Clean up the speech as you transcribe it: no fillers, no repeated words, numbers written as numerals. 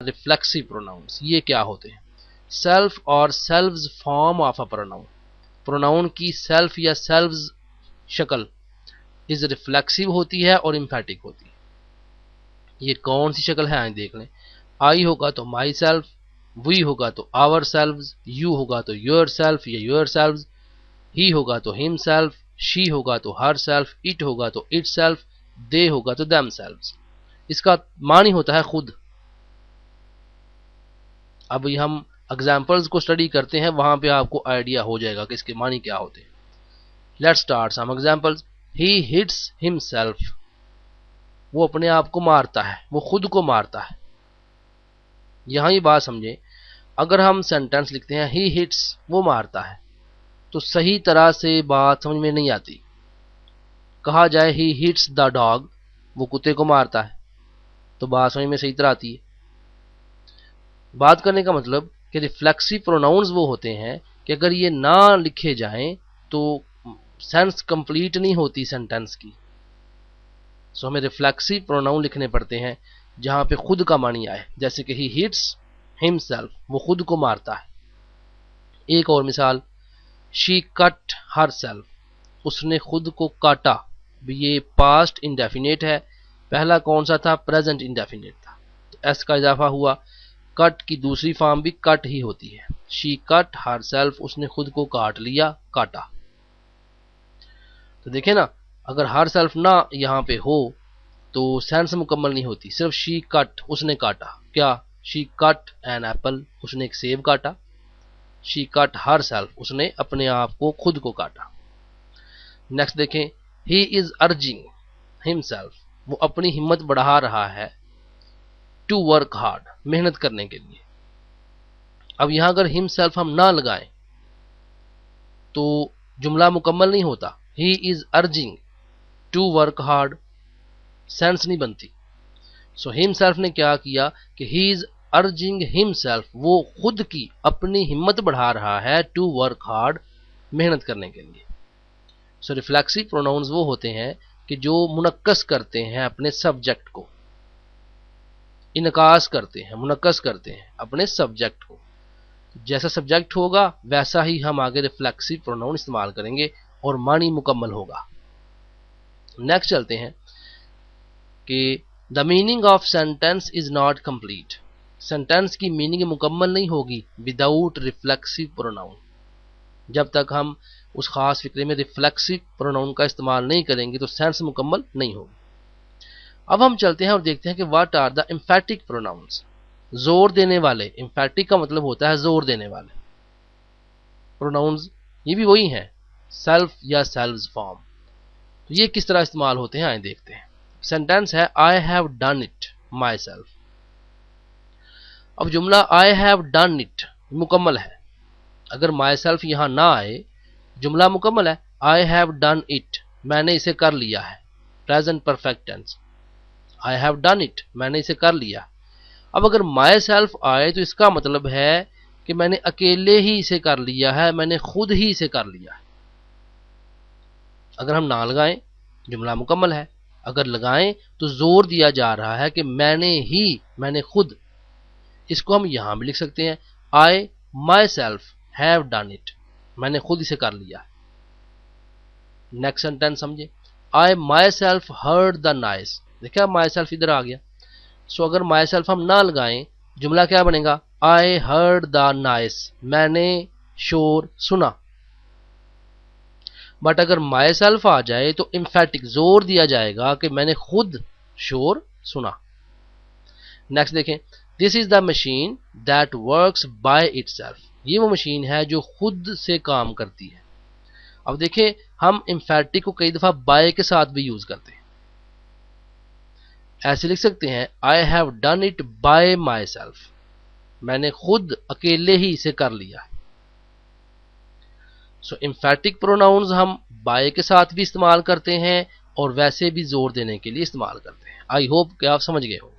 Reflexive pronouns. ये क्या होते हैं? सेल्फ और selves form of a pronoun. Pronoun की सेल्फ या सेल्व्स शक्ल इज रिफ्लेक्सिव होती है और एम्फेटिक होती है। ये कौन सी शक्ल है देख लें। आई होगा तो माई सेल्फ, वी होगा तो आवर सेल्व्स, यू होगा तो योर सेल्फ या योर सेल्व्स, ही होगा तो हिम सेल्फ, शी होगा तो हर सेल्फ, इट होगा तो इट सेल्फ, दे होगा तो देम सेल्व्स। इसका मानी होता है खुद। अब हम एग्जाम्पल्स को स्टडी करते हैं, वहां पे आपको आइडिया हो जाएगा कि इसके मानी क्या होते हैं। Let's start some examples. He hits himself, वो अपने आप को मारता है, वो खुद को मारता है। यहां ये बात समझे, अगर हम सेंटेंस लिखते हैं ही हिट्स, वो मारता है, तो सही तरह से बात समझ में नहीं आती। कहा जाए ही हिट्स द डॉग, वो कुत्ते को मारता है, तो बात समझ में सही तरह आती है। बात करने का मतलब कि रिफ्लेक्सिव प्रोनाउंस वो होते हैं कि अगर ये ना लिखे जाएं तो सेंस कंप्लीट नहीं होती सेंटेंस की। सो हमें रिफ्लेक्सिव प्रोनाउन लिखने पड़ते हैं जहां पे खुद का मानी आए, जैसे कि ही हिट्स हिमसेल्फ, वो खुद को मारता है। एक और मिसाल, शी कट हर सेल्फ, उसने खुद को काटा। ये पास्ट इंडेफिनेट है, पहला कौन सा था? प्रेजेंट इंडेफिनेट था, तो एस का इजाफा हुआ। कट की दूसरी फॉर्म भी कट ही होती है। शी कट हर सेल्फ, उसने खुद को काट लिया, काटा। तो देखे ना, अगर हर सेल्फ ना यहाँ पे हो तो सेंस मुकम्मल नहीं होती। सिर्फ शी कट, उसने काटा क्या? शी कट एन एप्पल, उसने एक सेब काटा। शी कट हर सेल्फ, उसने अपने आप को खुद को काटा। नेक्स्ट देखें, ही इज अर्जिंग हिमसेल्फ, वो अपनी हिम्मत बढ़ा रहा है टू वर्क हार्ड, मेहनत करने के लिए। अब यहां अगर हिमसेल्फ हम ना लगाएं तो जुमला मुकम्मल नहीं होता। He is urging to work hard, sense नहीं बनती। सो हिमसेल्फ ने क्या किया कि ही इज अर्जिंग हिमसेल्फ, वो खुद की अपनी हिम्मत बढ़ा रहा है टू वर्क हार्ड, मेहनत करने के लिए। सो रिफ्लेक्सिव प्रोनाउंस वो होते हैं कि जो मुनक्कस करते हैं अपने सब्जेक्ट को, इनकास करते हैं, मुनक्कस करते हैं अपने सब्जेक्ट को। जैसा सब्जेक्ट होगा वैसा ही हम आगे रिफ्लेक्सिव प्रोनाउन इस्तेमाल करेंगे और मानी मुकम्मल होगा। नेक्स्ट चलते हैं कि the meaning of sentence is not complete, sentence की मीनिंग मुकम्मल नहीं होगी विदाउट रिफ्लेक्सिव प्रोनाउन। जब तक हम उस खास फिक्रे में रिफ्लेक्सिव प्रोनाउन का इस्तेमाल नहीं करेंगे तो सेंस मुकम्मल नहीं होगी। अब हम चलते हैं और देखते हैं कि what are the emphatic pronouns, जोर देने वाले। एम्फेटिक का मतलब होता है जोर देने वाले प्रोनाउंस। ये भी वही हैं, सेल्फ या सेल्व्स फॉर्म। तो ये किस तरह इस्तेमाल होते हैं आइए देखते हैं। सेंटेंस है आई have done it my self. अब जुमला आई हैव डन इट मुकम्मल है, अगर माई सेल्फ यहां ना आए जुमला मुकम्मल है। आई हैव डन इट, मैंने इसे कर लिया है, present perfect tense. I have done it, मैंने इसे कर लिया। अब अगर माई सेल्फ आए तो इसका मतलब है कि मैंने अकेले ही इसे कर लिया है, मैंने खुद ही इसे कर लिया है। अगर हम ना लगाएं जुमला मुकम्मल है, अगर लगाएं तो जोर दिया जा रहा है कि मैंने खुद। इसको हम यहां भी लिख सकते हैं, I myself have done it, मैंने खुद इसे कर लिया। नेक्स्ट सेंटेंस समझे, I myself heard the noise. देखिए माई सेल्फ इधर आ गया। सो अगर माई सेल्फ हम ना लगाएं जुमला क्या बनेगा? आई हर्ड द नॉइज, मैंने शोर सुना। बट अगर माई सेल्फ आ जाए तो एम्फेटिक जोर दिया जाएगा कि मैंने खुद शोर सुना। नेक्स्ट देखें, this is the machine that works by itself, ये वो मशीन है जो खुद से काम करती है। अब देखें हम एम्फेटिक को कई दफा बाय के साथ भी यूज करते हैं। ऐसे लिख सकते हैं, आई have done it by my self, मैंने खुद अकेले ही इसे कर लिया। सो एम्फेटिक प्रोनाउंस हम बाय के साथ भी इस्तेमाल करते हैं और वैसे भी जोर देने के लिए इस्तेमाल करते हैं। आई होप कि आप समझ गए हो।